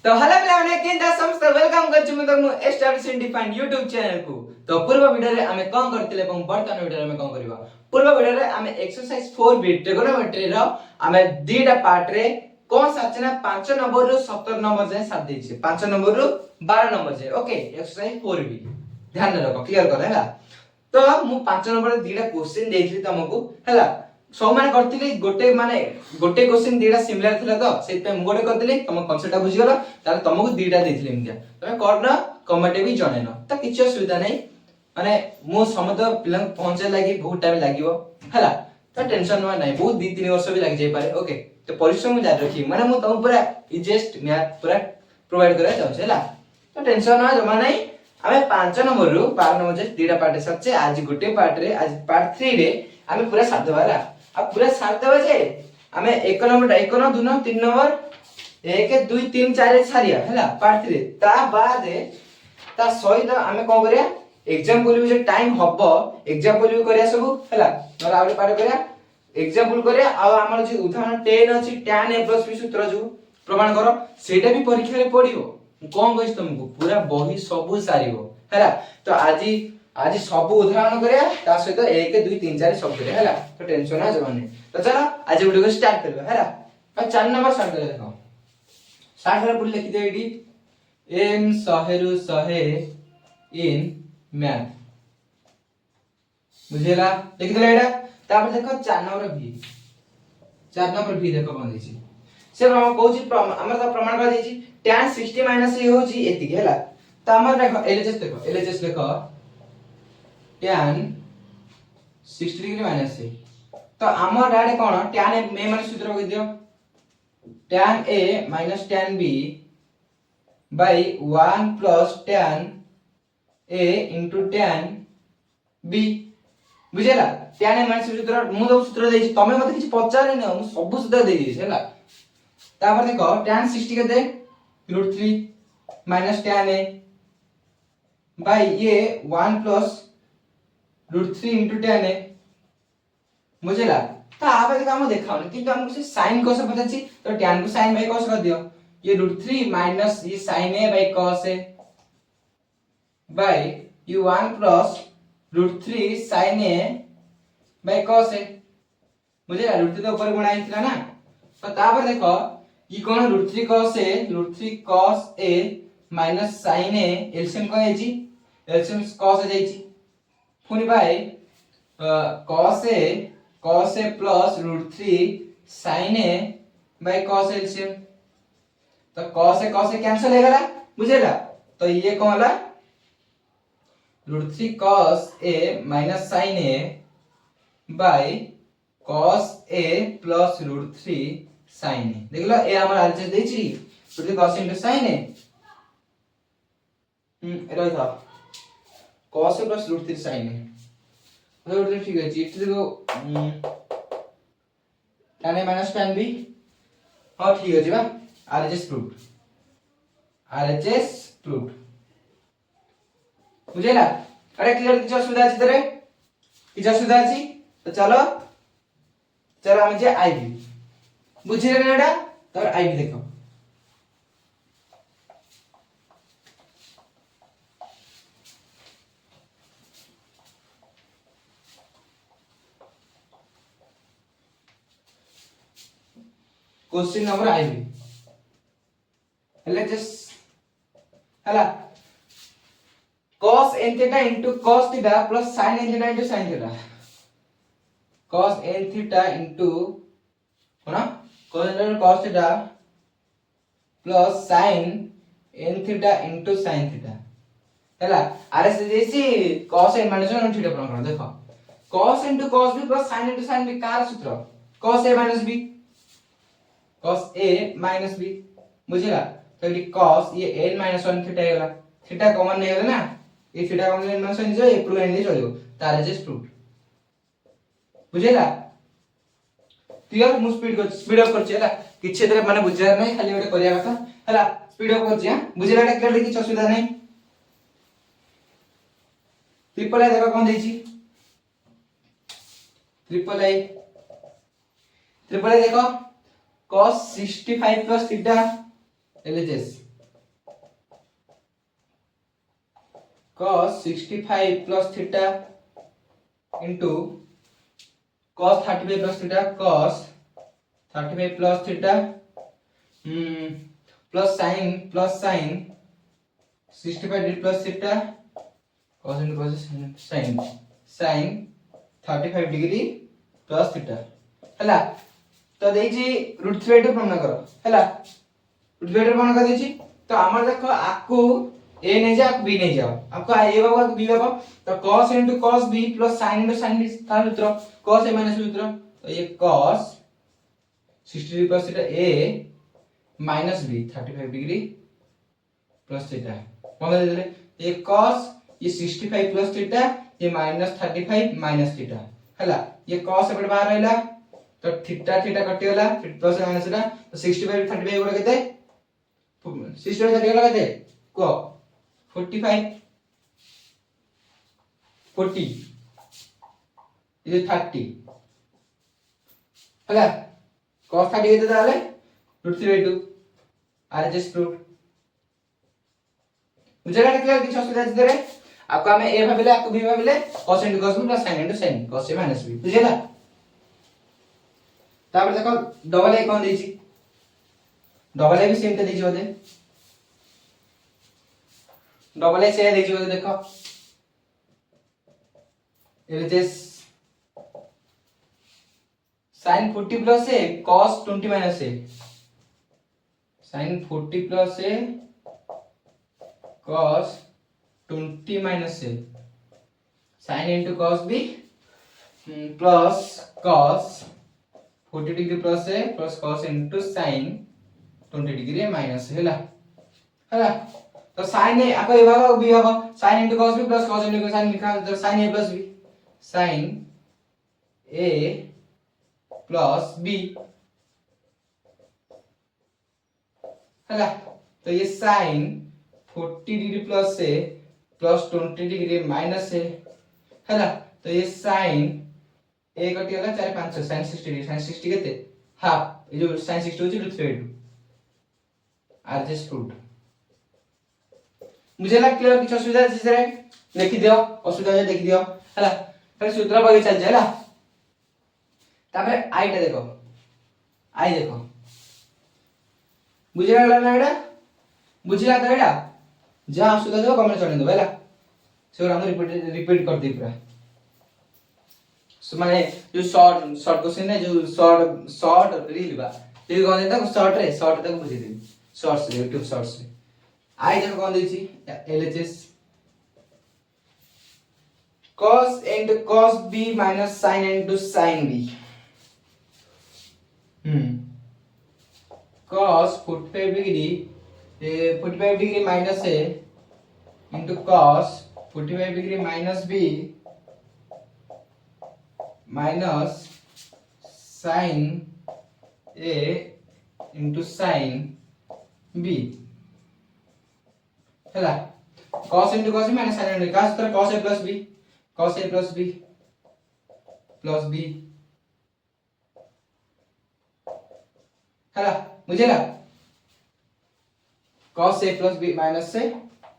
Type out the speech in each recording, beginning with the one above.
तो हेलो पिलाने केनता समस्त वेलकम करछु म तमु एस्टैब्लिशिंग डिफाइंड YouTube चैनल को। तो पूर्व वीडियो रे हमें कोन करथिले ଏବଂ वर्तमान वीडियो रे हमें कोन करबा। पूर्व वीडियो रे हमें एक्सरसाइज 4 बिट ट्रिगोनोमेट्री रो हमें दीटा पार्ट रे कोन साचना 5 नंबर रु 17 नंबर जाय साथ देछि 5 नंबर रु 12 नंबर जाय। ओके एक्सरसाइज 4 बी ध्यान रखो क्लियर कर हैला। तो मु 5 नंबर रे दीटा क्वेश्चन देइछि तमको हैला। सब माने करथिले गोटे क्वेश्चन दीटा सिमिलर थिला तो सेत पे मु गोटे करथिले तम कांसेप्ट बुझि गेलो ताले तमको दीटा देथिले इमितिया तमे करना कमेंट भी जणेनो त किछ सुविधा नै माने मु समत पिला पहुंचे लागि बहुत टाइम लागिवो हैला। तो टेंशन नै बहुत 2-3 वर्ष भी लाग जाय पारे। ओके तो परिश्रम जारी रखी माने मु तम पूरा इजीएस्ट मैथ पूरा प्रोवाइड करे चाहछे हैला। तो टेंशन ना जमा नै हमें 5 नंबर रु 12 नंबर जे दीटा पार्ट सच्चे आज गोटे पार्ट रे आज पार्ट 3 रे हमें पूरा साथ देबाला अब पूरा साथ देबा जे हमें 1 नंबर 1 नंबर 2 नंबर 3 नंबर 1 2 3 4 सारिया हैला पार्ट 3 ता बाद ता सहित हमें को करिया एग्जांपल भी जे टाइम हबो एग्जांपल भी करिया सब हैला नला आउटे पार्ट करिया एग्जांपल करिया आ हमर जे उदाहरण 10 अछि tan a + b सूत्र जो प्रमाण करो सेटा भी परीक्षा रे पडियो कोन कहिस तुमको पूरा बही सब सारिबो हैला। तो आज सब उदाहरण करिया ता सहित 1 2 3 4 सब करिया हैला। तो टेंशन आ जमाने तो चलो आज वीडियो को स्टार्ट करबा हैला। और 4 नंबर स्टार्ट कर देखो स्टार्ट कर पुरी लिखि दे एडी एम 100 रु 100 इन मैथ बुझेला लिखि दे एडा तापर देखो 4 नंबर भी देखो कोन दिछि से प्रमाण कहूची हमर त प्रमाण कर दिछि tan 60 - a होची एतिक हैला। त हमर देखो एलएचएस देखो tan 60 डिग्री माइनस a तो हमर डाडे कोन tan a मे माने सूत्र कहि दियो tan a - tan b by 1 plus tan a into tan b बुझेला tan a माने सूत्र मु तो सूत्र देछि तमे मते किछ पचारे न मु सब सूत्र दे दिछि हैला। तापर देखो tan 60 के दे √3 minus tan a by ये 1 plus √3 into tan a बुझेला। तो आबे देखो हम देखाउनी किंतु हमको से sin cos पता छी तो tan को sin by cos कर दियो ये √3 minus ये sin a by cos a by ये 1 plus √3 sin a by cos a बुझेला √3 तो ऊपर गुणा हितला ना। तो तापर देखो ये कोन √3 cos a minus sin a LCM को है जी एलसीएम cos आ जाई छी पुनी by cos a plus √3 sin a by cos LCM तो cos a कैंसिल हो गला बुझेला। तो ये कोन होला √3 cos a minus sin a by cos a plus √3 sin a देखलो ए हमर आंसर देछि √3 cos into sin a arrow था cos a plus √3 sin a √3 ठीक है इट देखो tan a minus tan b हां ठीक है बा RHS प्रूफ बुझेला। अरे क्लियर किछ सुविधा अछि तरे किछ सुविधा अछि तो चलो हम जे आईबी बुझिले ना एडा तब आईबी देखो क्वेश्चन नंबर आईबी जस्ट हला cos n theta into cos theta plus sin n theta into sin theta cos n theta into कोना cos theta plus sin n theta into sin theta हैला आरे से जैसी cos n minus 1 theta प्रमाण देखो cos into cos b plus sin into sin b car सूत्र cos a minus b बुझिला। तो ये cos ये n minus 1 थीटा हैला थीटा कॉमन नहीं होला ना ये थीटा कॉमन n minus 1 जो ये प्रूव नहीं चलियो तारे जस्ट प्रूव बुझिला। क्लियर मु स्पीड अप करछि हैला किछ एतरे माने बुझियार नहीं खाली ओटे करिया कथा हैला स्पीड अप करछि हां बुझिला एटा क्लियर किछ असुविधा नहीं। ट्रिपल आई देखो कोन देछि ट्रिपल आई देखो cos 65 plus theta LHS cos 65 plus theta into cos 35 plus theta cos 35 plus theta plus sin 65 degree plus theta cos into cos sin 35 degree plus theta ହେଲା तो देछि √3/2 प्रमाण करो ହେଲା √3/2 प्रमाण कर देछि तो हमर देखो आकु a नहीं जा b नहीं जाओ आपको a बाबा b बाबा तो cos into cos b plus sin into sin b था सूत्र cos a minus सूत्र तो ये cos 60 degree plus theta a minus b 35 degree plus theta कौन दे देले ये cos ये 65 plus theta ये minus 35 minus theta हला ये cos एपटे बाहर रहला तो थीटा थीटा कटि गला फिर प्लस माइनस ला तो 65 35 गुणा केते 65 30 गला केते को 45 40 ये 30 हला cos 30 केते ताले √3/2 आरएचएस प्रूफ मुझे लगा क्लियर किछ असुविधा अछि तरे आपको हमें ए भाबिले आपको B भाबिले cos into cos plus sin into sin cos a minus b बुझिला तापर देखो डबल ए कोन देछि डबल ए भी सेम ते देछि बोले डबल ए से देछि बोले देखो LHS sin 40 plus a cos 20 minus a sin 40 plus a cos 20 minus a sin into cos b plus cos 40 degree plus a plus cos into sin 20 degree minus हैला हैला तो sin ए आको ए भाग b भाग sin into cos b plus cos into sin लिखा तो sin a plus b sin a plus b हैला तो ये sin 40 degree plus a plus 20 degree minus a हैला तो ये sin a कटि गला 4 5 sin 60 degree sin 60 केते हाफ ए जो sin 60 होची √3/2 आरजेस प्रूफ मुझे लग क्लियर किछ असुविधा अछि सर लिखि दियो असुविधा जे देखि दियो हैला फिर सूत्र बगे चल जायला तापर आई टा देखो आई देखो बुझिला ना एडा बुझिला त एडा जहां असुविधा दो कमेंट कर दो हैला से हम रिपीट कर दी पूरा माने जो शॉर्ट क्वेश्चन है जो शॉर्ट रील बा ये कोन देता शॉर्ट तक बुझी दे शॉर्ट्स यूट्यूब शॉर्ट्स आई देखो कोन देछि LHS cos into cos b minus sin into sin b cos 45 degree 45 degree minus a into cos 45 degree minus b minus sin a into sin b हैला cos into cos b minus sin into cos तर cos a plus b plus b हैला मुझे ना cos a plus b minus से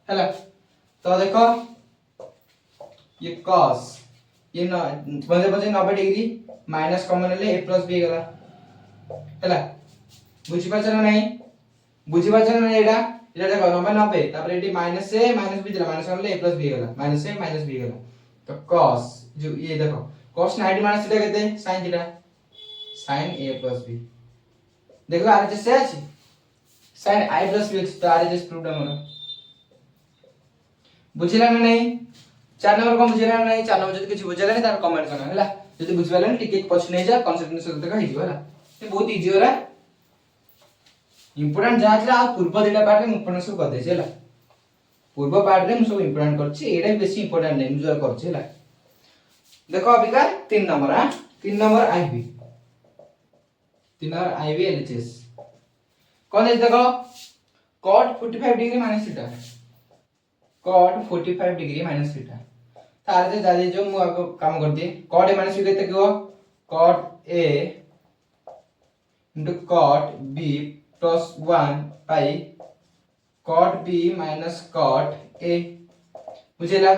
हैला तो देखो ये cos ये ना बजे 90 डिग्री माइनस कॉमन ले a plus b गला हैला बुझि पाछन नै एडा देखो 90 तापर eighty minus a minus b दिला माइनस कॉमन ले a plus b गला माइनस a माइनस b गला तो cos जो ये देखो cos 90 माइनस थीटा केते sin theta sin a plus b देखो आरएचएस से अछि sin i plus b तो आरएचएस प्रूफ हमर बुझिला ना नहीं 4 नंबर को बुझिला ना नहीं 4 नंबर जति किछ बुझिला नहीं तार कमेंट करना हैला जति बुझिबाला नहीं टिके पछ नै जा कॉन्सेप्ट से देखा हिजो हैला ये बहुत इजी हो रहा इंपोर्टेंट जातला आ पूर्व दिला पार्ट में इंपोर्टेंट सब कर दे हैला पूर्व पार्ट रे हम सब इंपोर्टेंट करछि एडा बेसी इंपोर्टेंट नै मुझे करछि हैला देखो अभी का 3 नंबर हां 3 number IB 3 number IB LHS कौन है देखो cot 45 degree minus theta cot 45 degree minus theta तारे दे दादी जो मु आपको काम कर दिए cot a माइनस b केते को cot a into cot b plus 1 by cot b minus cot a बुझेला।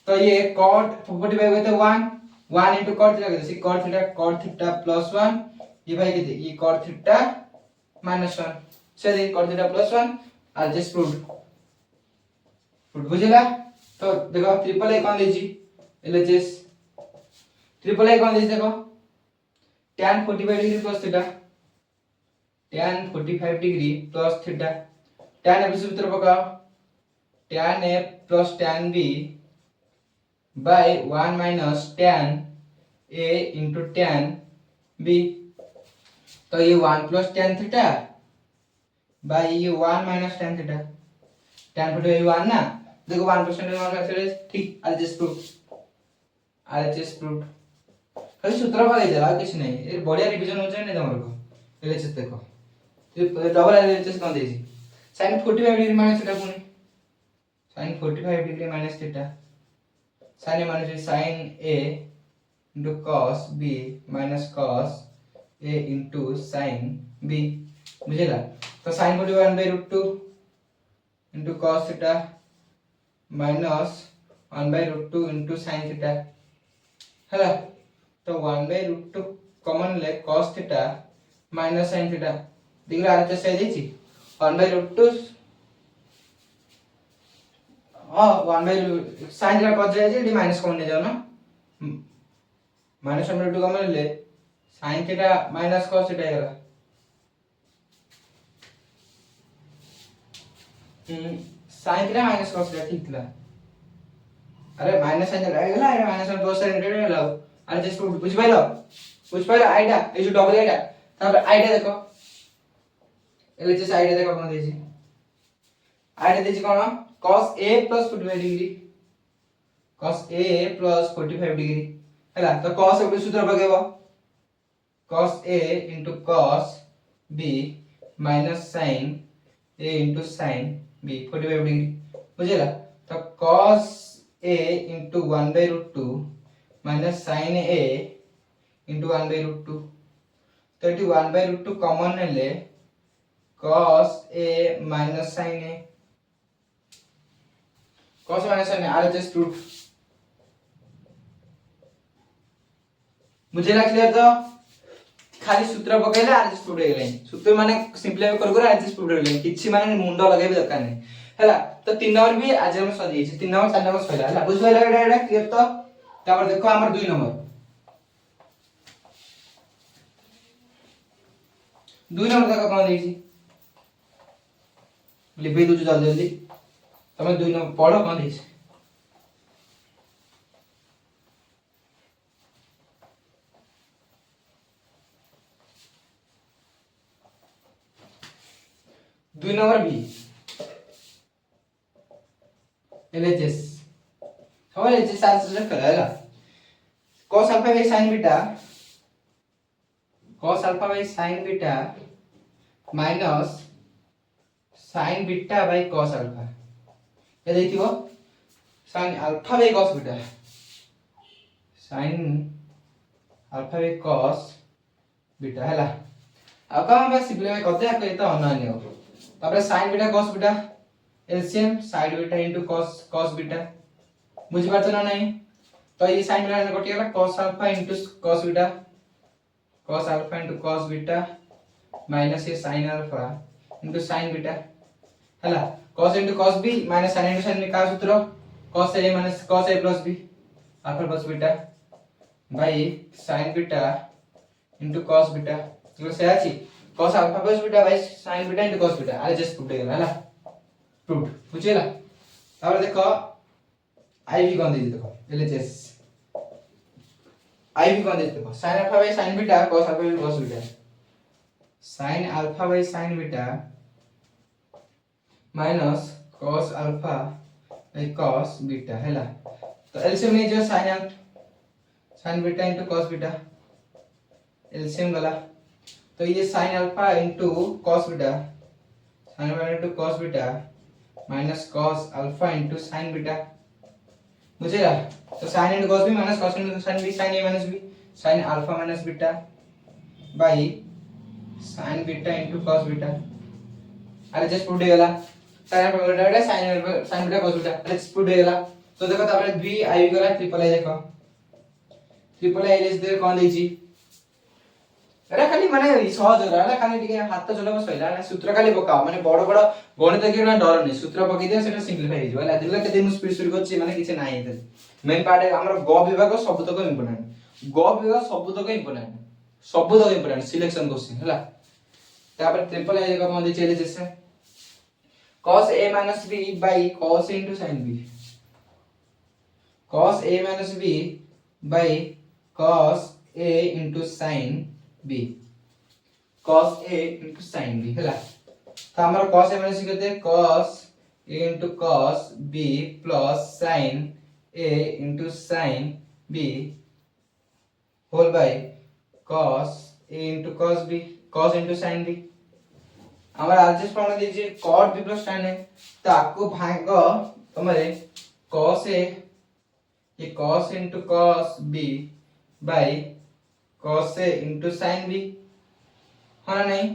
तो ये cot 45 होता है 1 into cot थीटा कैसे cot थीटा plus 1 ये भाई कितने ये cot थीटा minus 1 चलिए cot थीटा plus 1 और जस्ट प्रूव बुझेला। तो देखो ट्रिपल ए कौन दीजिए एलएचएस ट्रिपल ए कौन दीजिए देखो tan 45 degree plus theta tan 45 degree plus theta tan ए सूत्र पकाओ tan a plus tan b by 1 minus tan a into tan b। तो ये 1 plus tan थीटा by ये 1 minus tan थीटा tan 45 1 ना देखो 1 plus tan 1 कैंसिल ठीक RHS proof खाली सूत्र पकाई देला कुछ नहीं ये बढ़िया रिवीजन हो जाए नहीं तमर को LHS देखो ये डबल LHS कौन देजी sin 45 डिग्री माइनस थीटा पुनी sin 45 degree minus theta sin a minus sin a into cos b minus cos a into sin b बुझेला। तो sin 41 by root 2 into cos theta minus 1 by root 2 into sin theta है। तो 1 by root 2 common ले cos theta minus sin theta दिख रहा है सही देखी 1 by root 2 1 by sin theta cos जाए जी माइनस कॉमन ले जाओ ना माइनस 1 by root 2 कॉमन ले sin theta minus cos theta आएगा sin theta minus cos theta ठीक था अरे माइनस साइन आएगा अरे माइनस 1 cos sin थीटा लाओ अरे जस्ट बुझ पाइलो आइडिया ये जो डबल आइडिया तब आइडिया देखो एलएचएस आइडिया देखो कौन देजी आइडिया देजी कौन cos a plus 45 degree cos a plus 45 degree हैला तो cos ए सूत्र पकेबो cos a into cos b minus sin a into sin b 45 degree बुझेला। तो cos a into 1 by root 2 minus sin a into 1 by root 2 तो ये 1 by root 2 common ले cos a minus sin a cos minus sin a RHS proof मुझे ना clear तो खाली सूत्र पकेले RHS प्रूफ हेले सूत्र माने सिंपलीफाई कर RHS प्रूफ हेले किछि माने मुंडो लगाबे दरकार नै हैला। तो 3 नंबर भी आज हम सदी छै 3 नंबर 4 नंबर सइला हैला बुझ पाइला एटा क्लियर। तो तापर देखो हमर 2 नंबर 2 नंबर तक कौन देछि लिखि दो जल्दी जल्दी तमे 2 नंबर पढ़ो कौन देछि 2 नंबर भी LHS हमारे LHS साथ से करेगा cos alpha by sin beta cos alpha by sin beta minus sin beta by cos alpha ये देखियो sin alpha by cos beta sin alpha by cos beta हैला अब का हम सिंपलीफाई करते हैं कोई तो अनन्य हो तापर sin beta cos beta LCM sin beta into cos beta बुझि पाछन ना नहीं। तो ये sin beta ने कटियला cos alpha into cos beta minus ये sin alpha into sin beta हैला cos into cos b minus sin into sin का सूत्र cos a minus cos a plus b alpha plus beta by sin beta into cos beta तो से आछि cos alpha plus beta by sin beta into cos beta आले just proof देला हैला proof बुझेला। तापर देखो आईवी कौन देजी देखो एलएचएस आईवी कौन देजी देखो sin alpha by sin beta cos alpha by cos beta sin alpha by sin beta minus cos alpha by cos beta हैला। तो एलसीएम ने जो sin beta into cos beta LCM गला तो ये sin alpha into cos beta sin alpha into cos beta minus cos alpha into sin beta बुझेगा। तो sin into cos b minus cos into sin b sin a minus b sin alpha minus beta by sin beta into cos beta अरे just proof देला sin alpha beta sin beta cos beta अरे just proof देला तो देखो तापर B I गला triple I देखो triple I less दे कोन देछि एरा खाली माने सहज रा एरा खाली टिके हाथ चलाबो सइला ना सूत्र खाली पकाओ माने बड़ बड़ गणित के ना डर नै सूत्र पकई दे सेटा सिंपलीफाई हो जला दिला केते मु स्पीड स्पीड करछि माने किछ नाही एते मेन पार्ट हमर ग विभाग सब तक इंपोर्टेंट ग विभाग सब तक इंपोर्टेंट सिलेक्शन क्वेश्चन हला तापर ट्रिपल आई देखो कोन दे चले जैसे cos a minus b by cos a into sin b cos a minus b by cos a into sin b cos a into sin b ହେଲା तो हमर cos a minus केते cos a into cos b plus sin a into sin b whole by cos a into cos b cos into sin b हमर RJs formula दीजिए cot b plus tan a ताको भाग तमरे cos a ये cos into cos b by cos a into sin b है ना नहीं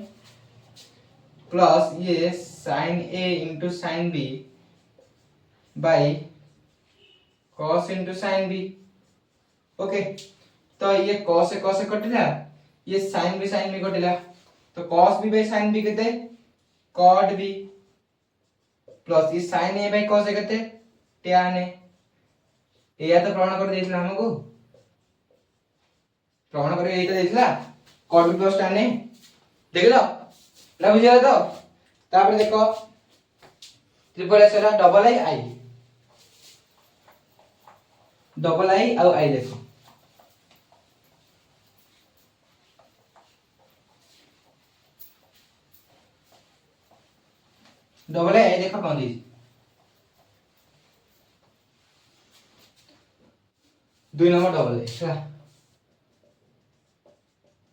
plus ये sin a into sin b by cos into sin b okay तो ये cos a कटिला ये sin b कटिला तो cos b by sin b कितने cot b plus ये sin a by cos a कितने tan a या तो प्रमाण कर देइछला हमको प्रमाण कर एटा देइछला cot b plus tan a देखलो ना बुझिया तो तापर देखो ट्रिपल एस वाला डबल आई और आई देखो डबल आई देखो कौन दी दुई नंबर डबल आई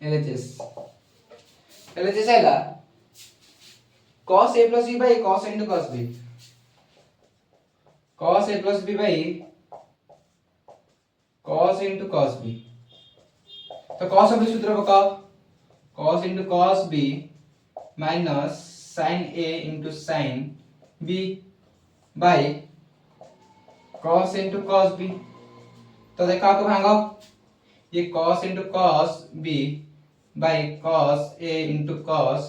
एलएचएस हैला cos a plus b by cos into cos b cos a plus b by cos into cos b तो cos b सूत्र बताओ cos into cos b minus sin a into sin b by cos into cos b तो देखा को भांगो ये cos into cos b by cos a into cos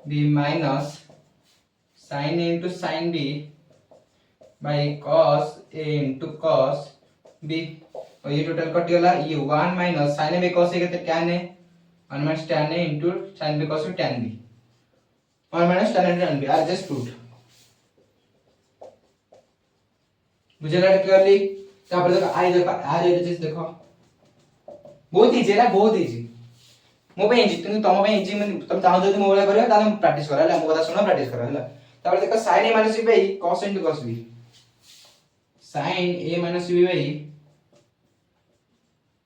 b minus sin a into sin b by cos a into cos b और ये total cut गला ये 1 minus sin a by cos a कितने tan a 1 minus tan a into sin b cos b tan b 1 minus tan a into tan b are just proved बुझला clearly तापर देखो आई LHS देखो बहुत easy है बहुत इजी मो पे इजी तुम पे इजी मन तुम चाहो जदी मोबाइल करियो ताले प्रैक्टिस करा ले मो कथा सुनो प्रैक्टिस करा हला तापर देखो sin a minus b by cos into cos b sin a minus b by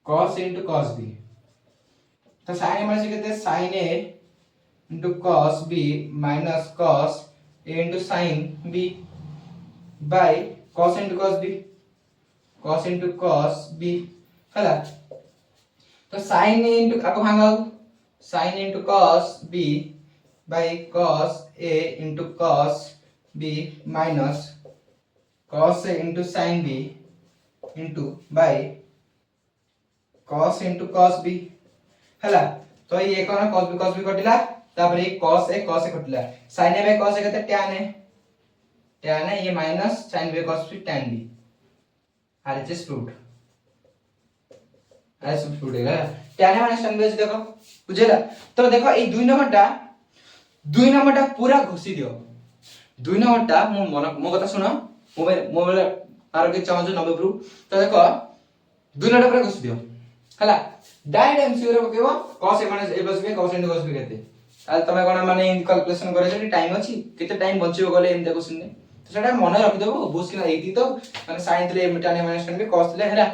cos into cos b तो sin a minus कितने sin a into cos b minus cos a into sin b by cos into cos b हला तो sin a into आपको भागाओ sin into cos b by cos a into cos b minus cos a into sin b into by cos into cos b हला तो ये कोन cos b कटिला तापर ये cos a कटिला sin a by cos a केते tan a ये minus sin b cos b tan b RHS proved RHS proved है tan a minus tan b देखो बुझेला तो देखो ए दुई नंबरटा पूरा घोषि दियो दुई नंबरटा मो कथा सुनो मोबाइल तार के चाहो 90 प्रूफ तो देखो दुई नंबर पूरा घोषि दियो हला डायरेक्ट एमसीक्यू रे पकेबो cos a minus a plus b cos into cos b केते आ तमे कोन माने कैलकुलेशन करे जे टाइम अछि केते टाइम बचियो गले एम देखो सुनने तो सेटा मन रखि देबो बुझकिना एती तो माने sin दिले tan a minus tan b cos दिले हेला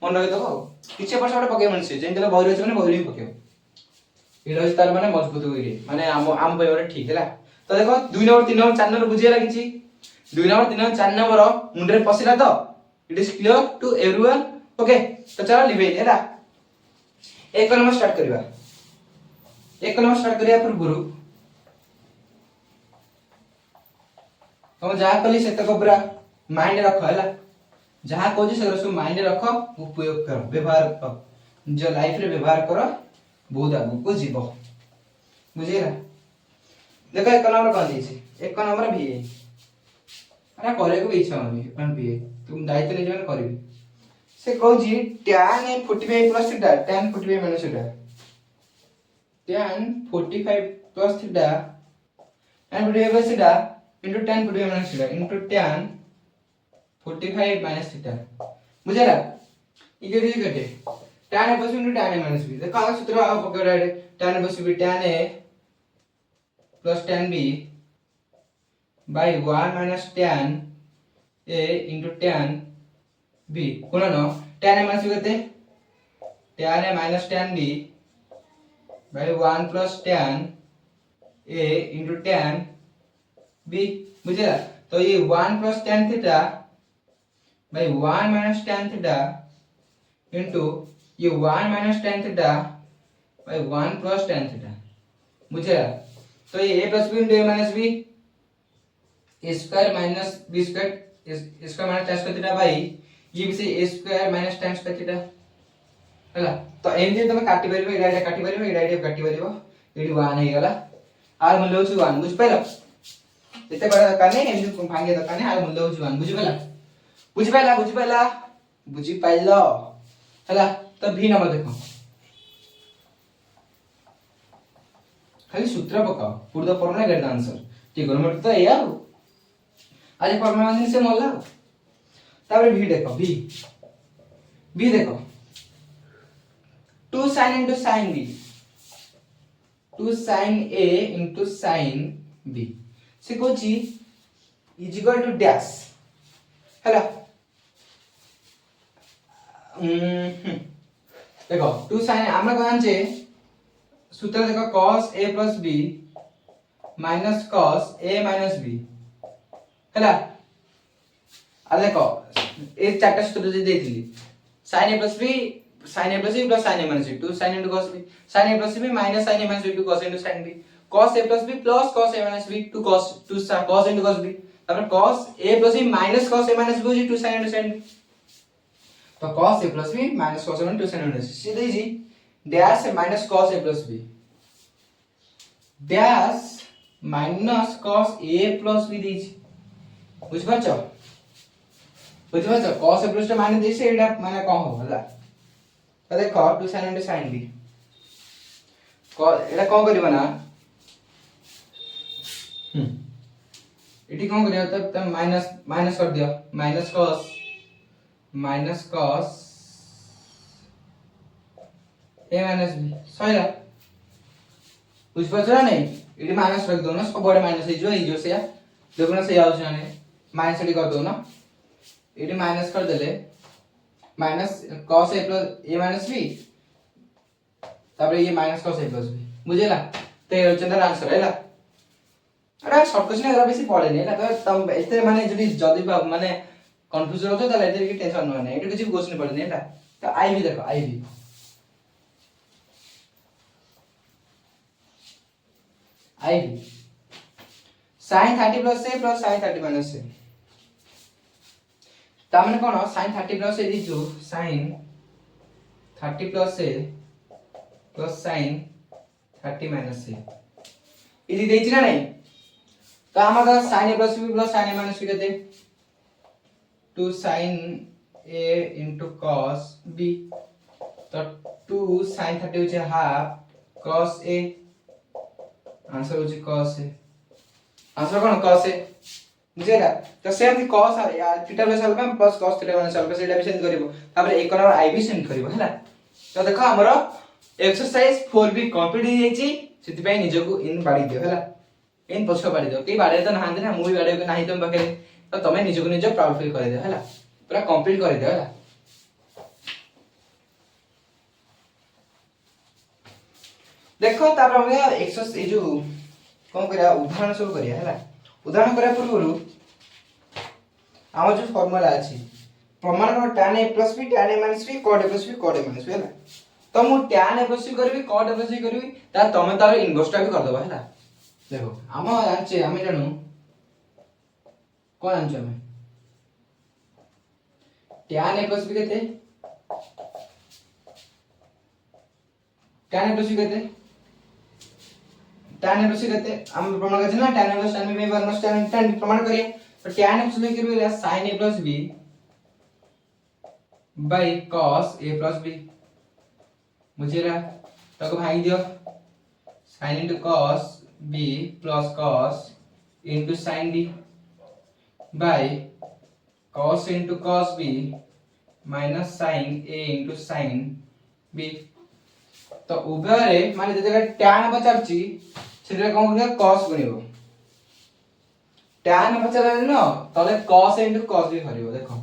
मन रखि देबो किछे पर सेटा पके मनसे जेन दिले बहिर अछि माने बहिर ही पकेबो एटा अछि तार माने मजबूत होइरे माने आम पे ठीक हैला तो देखो 2 नंबर 3 नंबर 4 नंबर बुझिया लागिछि 2 नंबर 3 नंबर 4 नंबर मुंडरे पसिला तो it is clear to everyone okay तो चलो लिबे हैला एक नंबर स्टार्ट करिया पूर्व तुम जहाँ कली से तक पूरा माइंड रख हैला जहाँ कहूँ से सब माइंड रख, उपयोग कर, व्यवहार कर, निज लाइफ रे व्यवहार कर, बहुत आगू को जीव। बुझेगा? देखो एक नंबर कौन दीजिए, एक नंबर भी अरे करे को इच्छा होनी कौन भी तुम दायित्व ले जन करबी से कहूँ tan 45 plus theta tan 45 minus theta tan 45 plus theta tan 45 plus theta into tan 45 minus theta into tan 45 minus theta. बुझेगा? ये कटे tan a plus into tan a minus b। देखो आगे सूत्र आ पकड़ रे tan a plus b tan a plus tan b by 1 minus tan a into tan b कोण न tan a माइनस b करते tan a minus tan b by 1 plus tan a into tan b। बुझेगा? तो ये 1 plus tan theta by 1 minus tan theta into ये 1 minus tan theta by 1 plus tan theta. बुझेगा? तो ये a plus b into a minus b a square minus b square square minus tan square theta by ये भी से a square minus tan square theta हैला। तो MJ तमे काटी परिबो, एडा काटी परिबो, एडा काटी परिबो, एडी 1 हे गला। आर मूल्य होची 1 बुझ पाइलो? एते बडा दरकार नै, एमजे भांगे दरकार नै, आर मूल्य होची 1 बुझि पाइला? बुझि पाइला? बुझि पाइला? बुझि पाइलो हैला। तो भी नंबर देखो, खाली सूत्र पकाओ, put the formula get the answer. Trigonometry तो एया आज फॉर्मूला दिन से मोला तापर भी देखो, भी देखो 2 sin into sin b 2 sin a into sin b से कोची इज इक्वल टू डैश हैला। देखो 2 sin हमरा कहन छे सूत्र देखो cos a plus b minus cos a minus b हैला। आ देखो ए चारटा सूत्र जे देथिली sin a plus b sin a plus b plus sin a minus b 2 sin into cos b sin a plus b minus sin a minus b to cos into sin b cos a plus b plus cos a minus b to cos into cos b तापर cos a plus b minus cos a minus b 2 sin into sin b। तो cos a plus b minus cos a minus 2 sin into सीधे जी dash minus cos a plus b dash minus cos a plus b दीजी बुझ पाछो cos a plus b माने देसे एटा माने कोन हो होला। तो देखो 2 sin into sin b एटा कोन करबा ना एटी कोन करियो तब माइनस कर दियो minus cos a minus b सहीला बुझ पाछो ना नहीं एटी माइनस रख दो ना सब बड़े माइनस हे जो से देखो ना सही आउछ ना नहीं माइनस एटी कर दो ना एटी माइनस कर देले minus cos a plus a minus b तापर ये minus cos a plus b बुझेला। तो ये होचंदा आंसर हैला। अरे शॉर्ट क्वेश्चन एरा बेसी पड़े नै ना तो तम एते माने जदी माने कंफ्यूजन होतो ताले एते की टेंशन न नै एटे किछि क्वेश्चन पड़े नै ना। तो आईवी देखो ivy sin 30 plus a plus sin 30 minus a ता माने कोन sin 30 plus a दिजु sin 30 plus a plus sin 30 minus a इदी देछि ना नहीं। तो हमारा sin a plus b plus sin a minus b कहते 2 sin a into cos b तो 2 sin 30 होचे हाफ cos a आंसर होचे cos a answer cone cos a बुझेला। तो सेम थी cos आ यार theta plus alpha plus cos theta minus alpha सेटा भी सेंड करिवो तापर एक नंबर आई भी सेंड करिवो हैला। तो देखो हमरो एक्सरसाइज 4b कंप्लीट हो जाईची सेति पई निज को इन बाडी दियो हैला इन पछो बाडी दियो के बाडे तो नाहंदे ना मुई बाडे को नाही तुम बके तो तमे निज को निज प्राउड फील कर दियो हैला पूरा कंप्लीट कर दियो हैला। देखो तापर हम एक्सरसाइज ए जो कोन करिया उदाहरण सब करिया हैला। उदाहरण करिया पूर्व आम जो फार्मूला अछि प्रमाण को tan a plus b tan a minus b cot a plus b cot a minus b हैला। तो मु tan a plus b करबी cot a plus b करबी ता तमे तार इनवर्स टा भी कर दबा हैला। देखो हम जानचे हमें जानू कोन जानचे हमें tan a plus b केते tan a plus b केते tan a plus b केते हम प्रमाण करछे ना tan a plus tan b वर्ग tan प्रमाण करिए तो tan a plus b के लिए sin a plus b by cos a plus b मुझे ला तो भाग दियो sin into cos b plus cos into sin b by cos into cos b minus sin a into sin b तो उभय माने जगह tan बचारची सेटा कोन करबो cos बनिबो tan बचाला न तले cos into cos b भरिबो देखो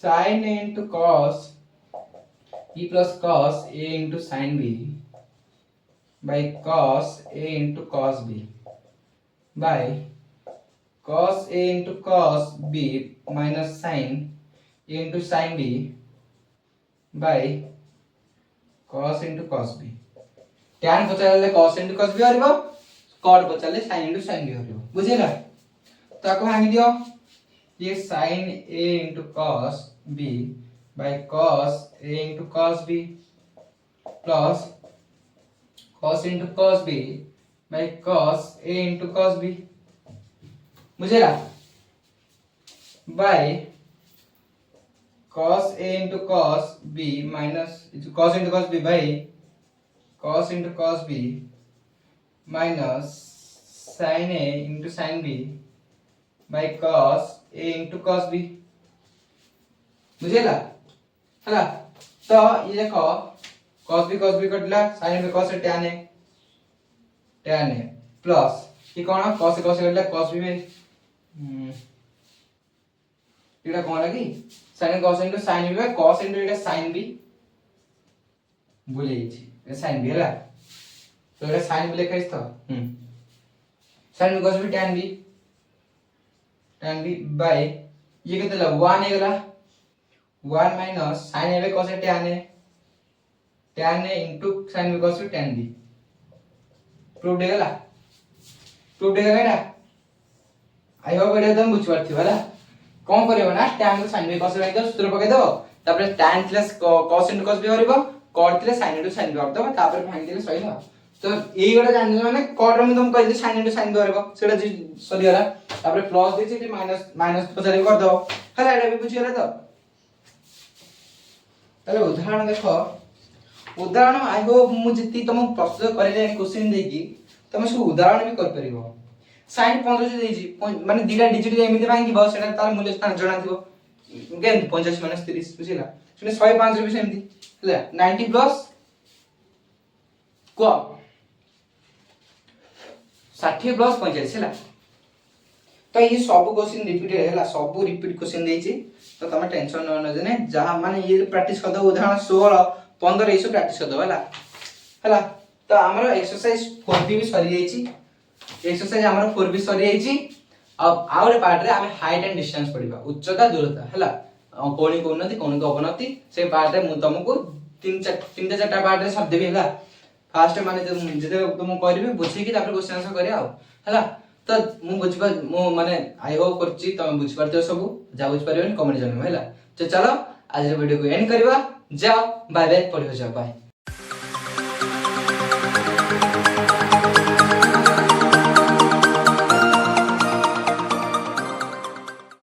sin into cos e plus cos a into sin b by cos a into cos b by cos a into cos b minus sin a into sin b by cos into cos b tan बचाले cos into cos b हरिबो cot बचाले sin into sin b हरिबो बुझिला ताको भांगी दियो ये sin a into cos b by cos a into cos b plus cos into cos b by cos a into cos b बुझेला by cos a into cos b minus cos into cos b by cos into cos b minus sin a into sin b by cos a into cos b बुझेला हला तो ये देखो cos b कटला sin b cos tan a plus ये कोन cos कटला cos b में एटा कोन लागी sin cos into sin b cos into एटा sin b भूल जाई ए sin b हला तो एटा sin b लिखाइस तो sin b cos b tan b by ये केतला 1 हे गला 1 minus sin a by cos a tan a into sin b cos b tan b proof देगला एटा I hope एटा तुम बुझ पारथि वाला कोन करबो ना tan को sin b cos b तो सूत्र पके दो तापर tan plus cos into cos b हरिबो cot plus sin into sin b हरदो तापर भांग दिले सहीला तो एई गोटा जानि माने cot रो तुम कहले sin into sin b हरिबो सेटा सरी होला तापर प्लस देछि कि माइनस पछारे कर दो हला एटा भी बुझियला तो ताले उदाहरण देखो उदाहरण आई होप मु जति तुम प्रश्न करले क्वेश्चन देकी तुम सब उदाहरण भी कर परिबो sin 15 देछि माने दिला डिजिट एमिति भांगी बस सेटा तार मूल्य स्थान जणा थिबो गेन 50 - 30 बुझिला सुने 105 रुपए सेमति हला 90 प्लस को 60 प्लस 45 हला तो ये सब क्वेश्चन रिपीट हैला सब रिपीट क्वेश्चन देछि तो तमे टेंशन न जने जहां माने ये प्रैक्टिस कर दो उदाहरण 16 15 इस प्रैक्टिस कर दो हला तो हमरो एक्सरसाइज 4 भी सरी जाईची एक्सरसाइज हमरो 4 भी सरी जाईची अब आउरे पार्ट रे हमें हाइट एंड डिस्टेंस पढिबा उच्चता दूरता हला कोणी को उन्नति कोणी को अवनति से पार्ट रे मु तुमको 3-4 पार्ट रे सब देबी हला फर्स्ट माने जदे तुम करबी बुझी कि तापर क्वेश्चन आंसर करिया हला तो मु बुझबा मु माने आई होप करची तुम बुझ पारते सब जा बुझ पारिबन कमेंट जनो हला तो चलो आज वीडियो को एंड करबा जाओ बाय बाय पढियो जाओ बाय।